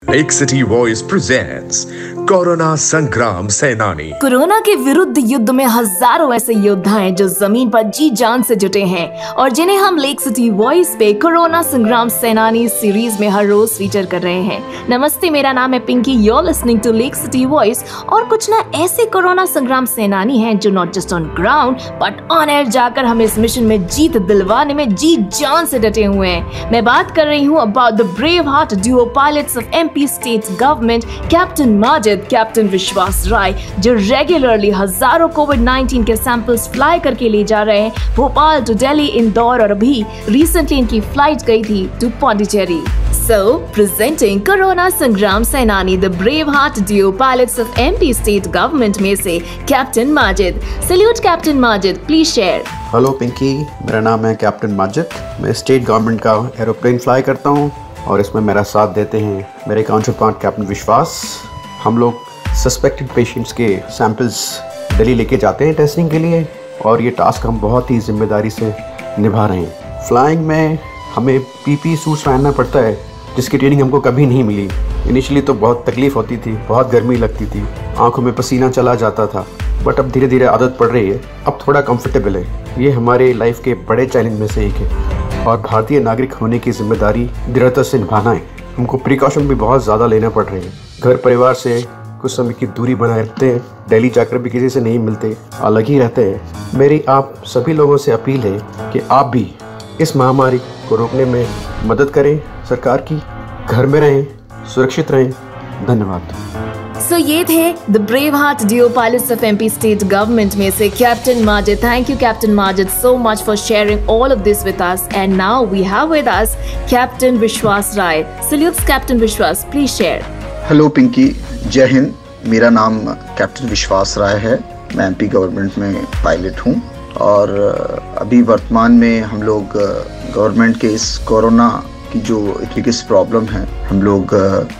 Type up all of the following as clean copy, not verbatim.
Lake city voice presents corona संग्राम सेनानी। Corona के विरुद्ध युद्ध में हजारों ऐसे योद्धा हैं जो जमीन पर जी जान से जुटे हैं और जिन्हें हम लेक सिटी वॉइस पे कोरोना संग्राम सेनानी सीरीज में हर रोज फीचर कर रहे हैं। नमस्ते, मेरा नाम है Pinki, you are listening to Lake city Voice. और कुछ ना ऐसे कोरोना संग्राम सेनानी हैं जो not just on ground but on air जाकर हमें इस मिशन में जीत दिलवाने में जी जान से डटे हुए हैं। मैं बात कर रही हूँ about the brave heart duo pilots of MP state government, captain Majid, captain Vishwas राय, जो रेगुलरली हजारों कोविड-19 के सैंपल्स फ्लाई करके ले जा रहे हैं भोपाल टू दिल्ली, इंदौर और अभी रिसेंटली इनकी फ्लाइट गई थी to Pondicherry. So, presenting corona संग्राम सेनानी the brave heart duo pilots of MP state government में से captain Majid. Salute captain Majid, please share. Hello Pinki, मेरा नाम है कैप्टन माजिद। मैं स्टेट गवर्नमेंट का एरोप्लेन फ्लाई करता हूँ और इसमें मेरा साथ देते हैं मेरे काउंटर पार्ट कैप्टन विश्वास। हम लोग सस्पेक्टेड पेशेंट्स के सैंपल्स दिल्ली लेके जाते हैं टेस्टिंग के लिए और ये टास्क हम बहुत ही जिम्मेदारी से निभा रहे हैं। फ्लाइंग में हमें पीपी सूट्स पहनना पड़ता है जिसकी ट्रेनिंग हमको कभी नहीं मिली। इनिशियली तो बहुत तकलीफ़ होती थी, बहुत गर्मी लगती थी, आंखों में पसीना चला जाता था, बट अब धीरे धीरे आदत पड़ रही है। अब थोड़ा कंफर्टेबल है। ये हमारे लाइफ के बड़े चैलेंज में से एक है और भारतीय नागरिक होने की जिम्मेदारी दृढ़ता से निभाना है। हमको प्रिकॉशन भी बहुत ज़्यादा लेना पड़ रहे हैं। घर परिवार से कुछ समय की दूरी बनाए रखते हैं, दिल्ली जाकर भी किसी से नहीं मिलते, अलग ही रहते हैं। मेरी आप सभी लोगों से अपील है कि आप भी इस महामारी को रोकने में मदद करें सरकार की। घर में रहें, सुरक्षित रहें। धन्यवाद। So, ये थे the brave heart duo pilots of MP state government में से captain Majid. Thank you captain Majid so much for sharing all of this with us. And now we have with us captain Vishwas Rai. Salutes captain विश्वास, please share. Hello Pinky, जय हिंद। मेरा नाम captain Vishwas राय है। मैं MP government में pilot हूँ और अभी वर्तमान में हम लोग गवर्नमेंट के इस कोरोना की जो बिगेस्ट प्रॉब्लम है, हम लोग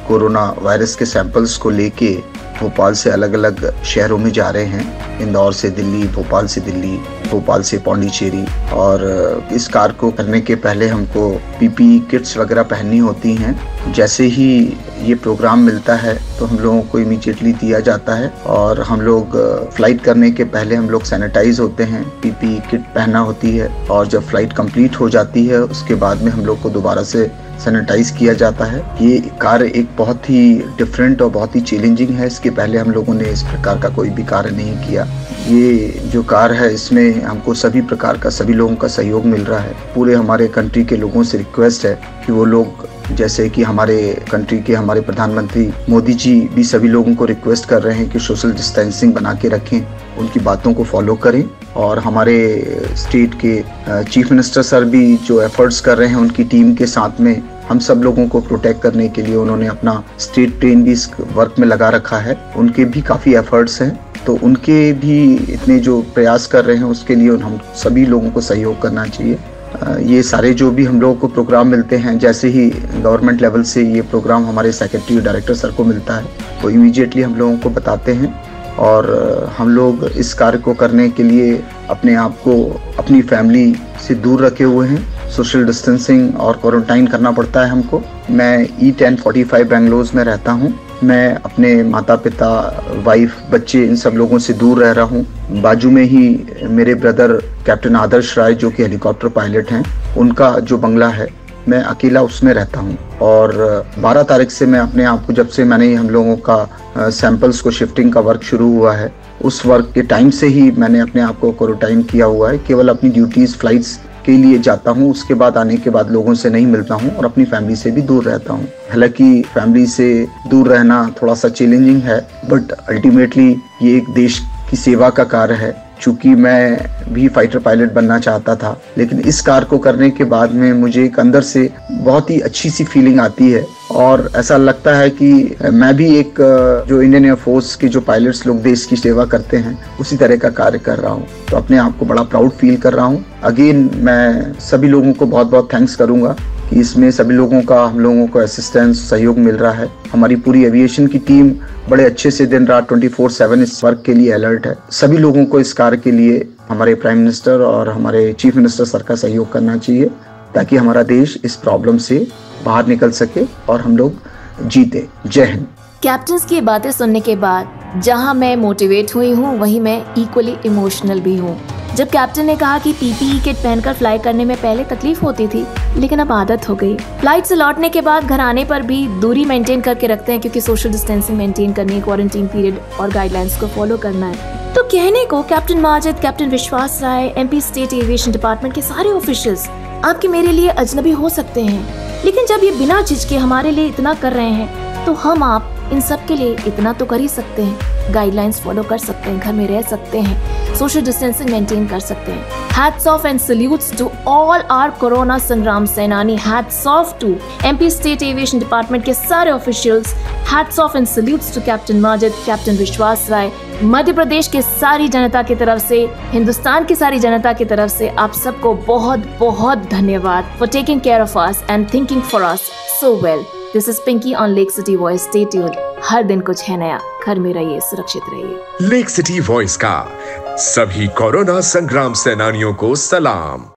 कोरोना वायरस के सैंपल्स को लेके भोपाल से अलग अलग शहरों में जा रहे हैं। इंदौर से दिल्ली, भोपाल से दिल्ली, भोपाल से पौंडीचेरी। और इस कार्य को करने के पहले हमको पीपीई किट्स वगैरह पहननी होती हैं। जैसे ही ये प्रोग्राम मिलता है तो हम लोगों को इमीडिएटली दिया जाता है और हम लोग फ्लाइट करने के पहले हम लोग सैनिटाइज होते हैं, पीपीई किट पहनना होती है और जब फ्लाइट कंप्लीट हो जाती है उसके बाद में हम लोग को दोबारा से सैनिटाइज किया जाता है। ये कार्य एक बहुत ही डिफरेंट और बहुत ही चैलेंजिंग है। इसके पहले हम लोगों ने इस प्रकार का कोई भी कार्य नहीं किया। ये जो कार्य है इसमें हमको सभी प्रकार का, सभी लोगों का सहयोग मिल रहा है। पूरे हमारे कंट्री के लोगों से रिक्वेस्ट है कि वो लोग, जैसे कि हमारे कंट्री के हमारे प्रधानमंत्री मोदी जी भी सभी लोगों को रिक्वेस्ट कर रहे हैं कि सोशल डिस्टेंसिंग बना के रखें, उनकी बातों को फॉलो करें। और हमारे स्टेट के चीफ मिनिस्टर सर भी जो एफर्ट्स कर रहे हैं उनकी टीम के साथ में हम सब लोगों को प्रोटेक्ट करने के लिए उन्होंने अपना स्टेट ट्रेन भी इस वर्क में लगा रखा है। उनके भी काफ़ी एफर्ट्स हैं, तो उनके भी इतने जो प्रयास कर रहे हैं उसके लिए हम सभी लोगों को सहयोग करना चाहिए। ये सारे जो भी हम लोगों को प्रोग्राम मिलते हैं, जैसे ही गवर्नमेंट लेवल से ये प्रोग्राम हमारे सेक्रेटरी और डायरेक्टर सर को मिलता है तो इमीडिएटली हम लोगों को बताते हैं और हम लोग इस कार्य को करने के लिए अपने आप को अपनी फैमिली से दूर रखे हुए हैं। सोशल डिस्टेंसिंग और क्वारंटाइन करना पड़ता है हमको। मैं E1045 बेंगलोर में रहता हूँ। मैं अपने माता पिता, वाइफ, बच्चे, इन सब लोगों से दूर रह रहा हूँ। बाजू में ही मेरे ब्रदर कैप्टन आदर्श राय जो कि हेलीकॉप्टर पायलट हैं, उनका जो बंगला है, मैं अकेला उसमें रहता हूँ। और 12 तारीख से मैं अपने आप को, जब से मैंने हम लोगों का सैंपल्स को शिफ्टिंग का वर्क शुरू हुआ है, उस वर्क के टाइम से ही मैंने अपने आप को क्वारंटाइन किया हुआ है। केवल अपनी ड्यूटीज़, फ्लाइट्स के लिए जाता हूँ, उसके बाद आने के बाद लोगों से नहीं मिलता हूँ और अपनी फैमिली से भी दूर रहता हूँ। हालांकि फैमिली से दूर रहना थोड़ा सा चैलेंजिंग है, बट अल्टीमेटली ये एक देश की सेवा का कार्य है। चूँकि मैं भी फाइटर पायलट बनना चाहता था, लेकिन इस कार्य को करने के बाद में मुझे एक अंदर से बहुत ही अच्छी सी फीलिंग आती है और ऐसा लगता है कि मैं भी एक जो इंडियन एयरफोर्स के जो पायलट्स लोग देश की सेवा करते हैं उसी तरह का कार्य कर रहा हूँ। तो अपने आप को बड़ा प्राउड फील कर रहा हूँ। अगेन मैं सभी लोगों को बहुत बहुत थैंक्स करूँगा कि इसमें सभी लोगों का, हम लोगों को असिस्टेंस, सहयोग मिल रहा है। हमारी पूरी एविएशन की टीम बड़े अच्छे से दिन रात 24/7 इस वर्क के लिए अलर्ट है। सभी लोगों को इस कार्य के लिए हमारे प्राइम मिनिस्टर और हमारे चीफ मिनिस्टर सर का सहयोग करना चाहिए ताकि हमारा देश इस प्रॉब्लम से बाहर निकल सके और हम लोग जीते। जय हिंद। कैप्टन्स की बातें सुनने के बाद जहां मैं मोटिवेट हुई हूं, वहीं मैं इक्वली इमोशनल भी हूं। जब कैप्टन ने कहा कि पीपीई किट पहनकर फ्लाई करने में पहले तकलीफ होती थी, लेकिन अब आदत हो गई। फ्लाइट से लौटने के बाद घर आने पर भी दूरी मेंटेन करके रखते हैं, क्योंकि सोशल डिस्टेंसिंग मेंटेन करनी है, क्वारंटीन पीरियड और गाइडलाइंस को फॉलो करना है। तो कहने को कैप्टन माजिद, कैप्टन विश्वास राय, एमपी स्टेट एविएशन डिपार्टमेंट के सारे ऑफिशियल्स आपके मेरे लिए अजनबी हो सकते हैं, लेकिन जब ये बिना झिझके हमारे लिए इतना कर रहे हैं, तो हम आप इन सब के लिए इतना तो कर ही सकते हैं। गाइडलाइंस फॉलो कर सकते हैं, घर में रह सकते हैं, सोशल डिस्टेंसिंग मेंटेन कर सकते हैं। Hats off and salutes to all our corona संग्राम सेनानी। Hats off to MP state aviation department के सारे officials. Hats off and salutes to captain Majid, captain Vishwas Rai. Madhya Pradesh के सारी जनता की तरफ से, हिंदुस्तान की सारी जनता की तरफ से आप सबको बहुत बहुत धन्यवाद for taking care of us and thinking for us so well. This is Pinky on lake city voice. Stay tuned, हर दिन कुछ है नया। घर में रहिए, सुरक्षित रहिए। लेक सिटी वॉइस का सभी कोरोना संग्राम सेनानियों को सलाम।